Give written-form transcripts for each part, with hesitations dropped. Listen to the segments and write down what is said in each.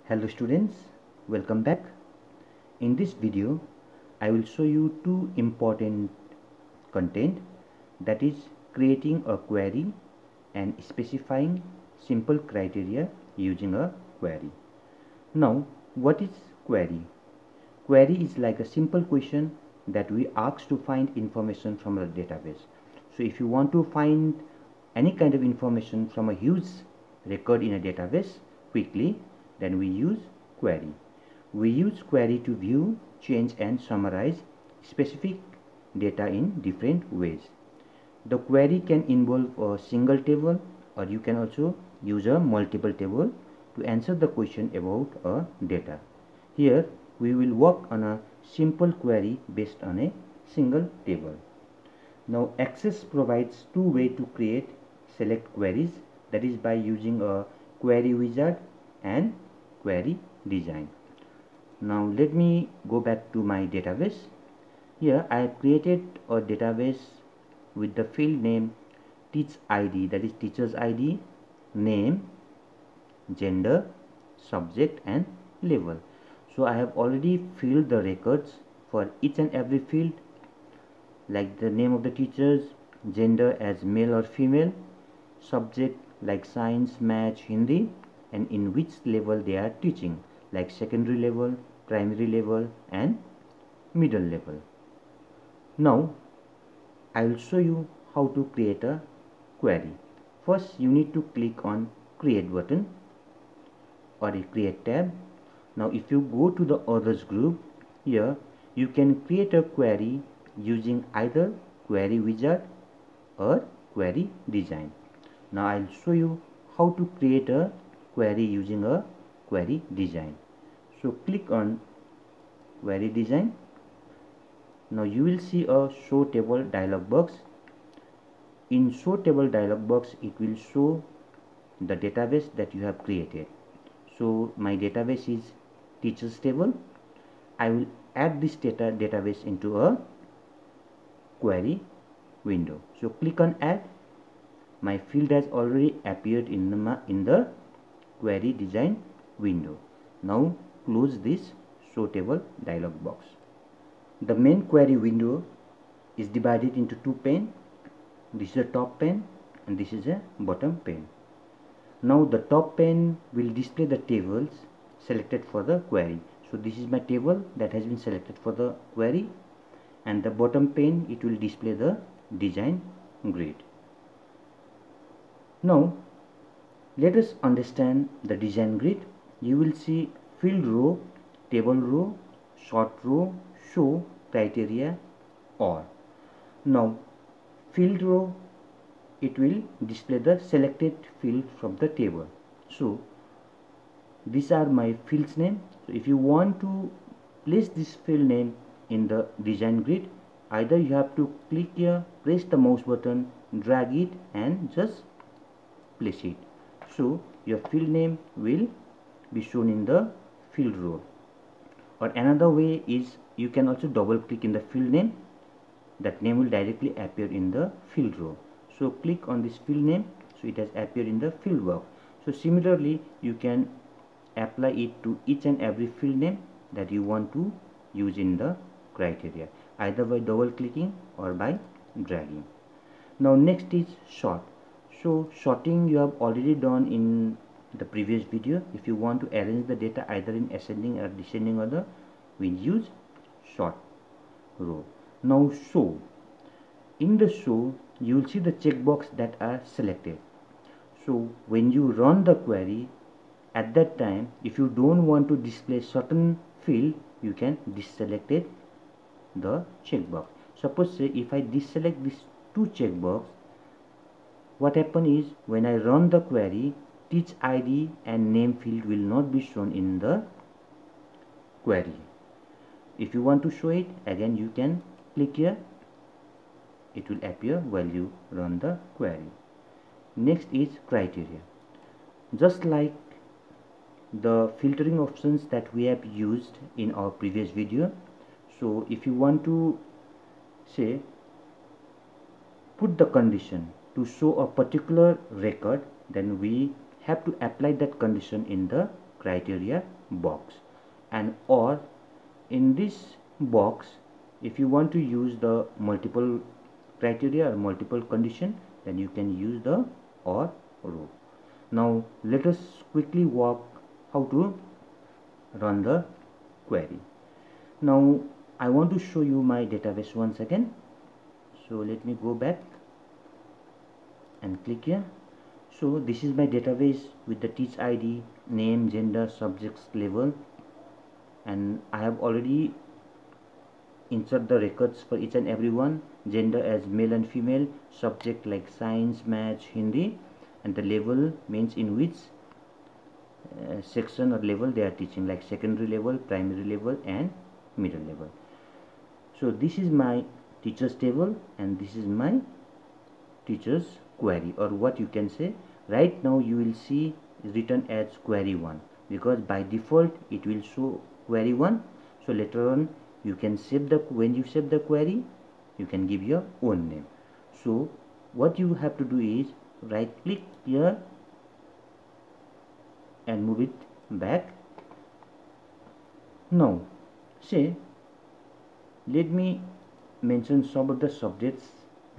Hello students, welcome back. In this video, I will show you two important content, that is creating a query and specifying simple criteria using a query. Now, what is query? Query is like a simple question that we ask to find information from a database. So if you want to find any kind of information from a huge record in a database quickly, then we use query. We use query to view, change and summarize specific data in different ways. The query can involve a single table, or you can also use a multiple table to answer the question about a data. Here we will work on a simple query based on a single table. Now Access provides two ways to create select queries, that is by using a query wizard and query design. Now let me go back to my database. Here I have created a database with the field name teach ID, that is teacher's ID, name, gender, subject and level. So I have already filled the records for each and every field, like the name of the teachers, gender as male or female, subject like science, math, Hindi, and in which level they are teaching, like secondary level, primary level and middle level. Now I will show you how to create a query. First you need to click on create button or a create tab. Now if you go to the others group, here you can create a query using either query wizard or query design. Now I'll show you how to create a query using a query design. So click on query design. Now you will see a show table dialog box. In show table dialog box, it will show the database that you have created. So my database is teachers table. I will add this database into a query window. So click on add. My field has already appeared in the query design window. Now close this show table dialog box. The main query window is divided into two panes. This is a top pane and this is a bottom pane. Now the top pane will display the tables selected for the query. So this is my table that has been selected for the query, and the bottom pane, it will display the design grid. Now let us understand the design grid. You will see field row, table row, sort row, show, criteria, or. Now field row, it will display the selected field from the table. So these are my fields name. So if you want to place this field name in the design grid, either you have to click here, press the mouse button, drag it and just place it. So your field name will be shown in the field row. Or another way is you can also double click in the field name. That name will directly appear in the field row. So click on this field name, so it has appeared in the field box. So similarly you can apply it to each and every field name that you want to use in the criteria, either by double clicking or by dragging. Now next is sort. So sorting you have already done in the previous video. If you want to arrange the data either in ascending or descending order, we use sort row. Now show. In the show you will see the checkbox that are selected. So when you run the query, at that time if you don't want to display certain field, you can deselect the checkbox. Suppose say if I deselect these two checkbox, what happen is when I run the query, teach ID and name field will not be shown in the query. If you want to show it, again you can click here, it will appear while you run the query. Next is criteria. Just like the filtering options that we have used in our previous video, so if you want to say put the condition to show a particular record, then we have to apply that condition in the criteria box, and or in this box, if you want to use the multiple criteria or multiple condition, then you can use the or row. Now let us quickly walk how to run the query. Now I want to show you my database once again. So let me go back and click here. So this is my database with the teach ID, name, gender, subjects, level, and I have already insert the records for each and every one. Gender as male and female, subject like science, maths, Hindi, and the level means in which section or level they are teaching, like secondary level, primary level, and middle level. So this is my teachers table and this is my teachers query, or what you can say right now you will see is written as query 1 because by default it will show query 1. So later on you can save the, when you save the query you can give your own name. So what you have to do is right click here and move it back. Now say let me mention some of the subjects,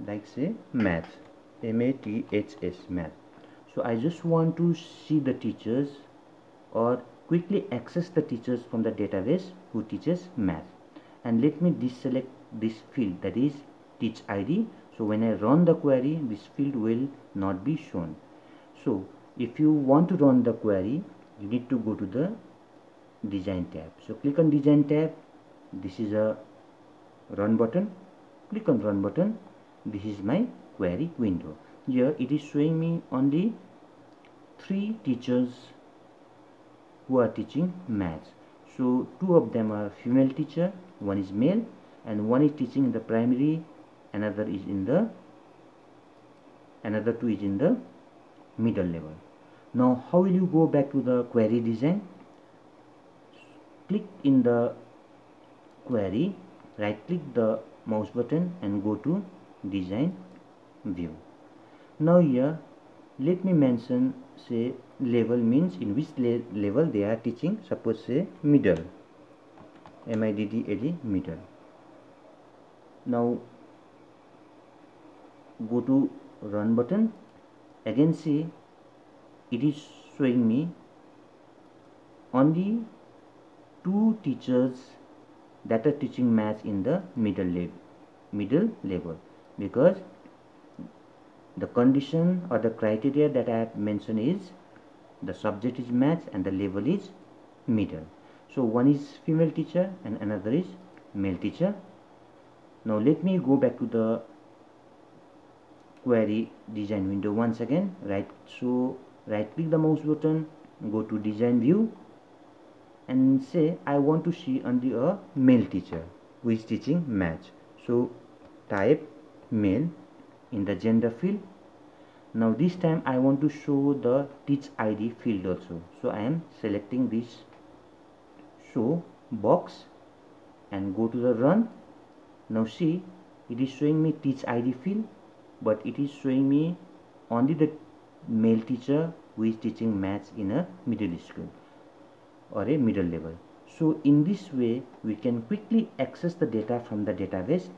like say math, M-A-T-H-S, math. So I just want to see the teachers or quickly access the teachers from the database who teaches math, and let me deselect this field, that is teach ID. So when I run the query this field will not be shown. So if you want to run the query you need to go to the design tab. So click on design tab, this is a run button, click on run button, this is my query window. Here it is showing me only 3 teachers who are teaching maths. So 2 of them are female teacher, one is male, and one is teaching in the primary, another 2 is in the middle level. Now how will you go back to the query design? Click in the query, right click the mouse button and go to design view. Now here let me mention say level means in which level they are teaching. Suppose say middle, M-I-D-D-L-E, middle. Now go to run button, again see it is showing me only 2 teachers that are teaching maths in the middle level because the condition or the criteria that I have mentioned is the subject is maths and the level is middle. So one is female teacher and another is male teacher. Now let me go back to the query design window once again. Right click the mouse button, go to design view, and say I want to see only a male teacher who is teaching maths. So type male in the gender field. Now this time I want to show the teach ID field also. So I am selecting this show box and go to the run. Now see it is showing me teach ID field, but it is showing me only the male teacher who is teaching maths in a middle school or a middle level. So in this way we can quickly access the data from the database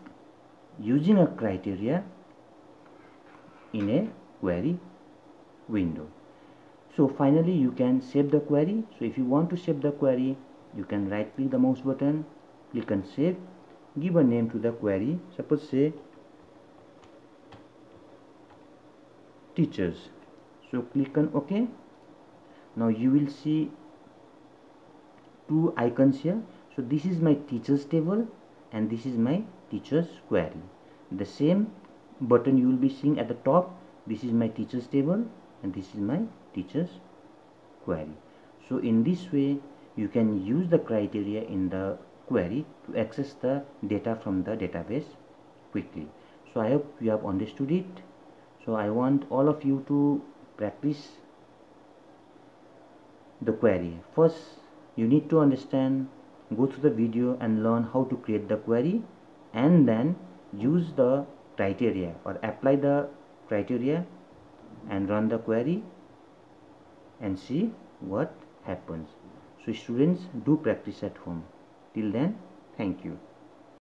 using a criteria in a query window. So finally you can save the query. So if you want to save the query you can right click the mouse button, click on save, give a name to the query, suppose say teachers. So click on OK. Now you will see 2 icons here. So this is my teachers table and this is my teachers query. The same button you will be seeing at the top, this is my teachers table and this is my teachers query. So in this way you can use the criteria in the query to access the data from the database quickly. So I hope you have understood it. So I want all of you to practice the query. First you need to understand, go through the video and learn how to create the query, and then use the criteria or apply the criteria and run the query and see what happens. So students, do practice at home. Till then, thank you.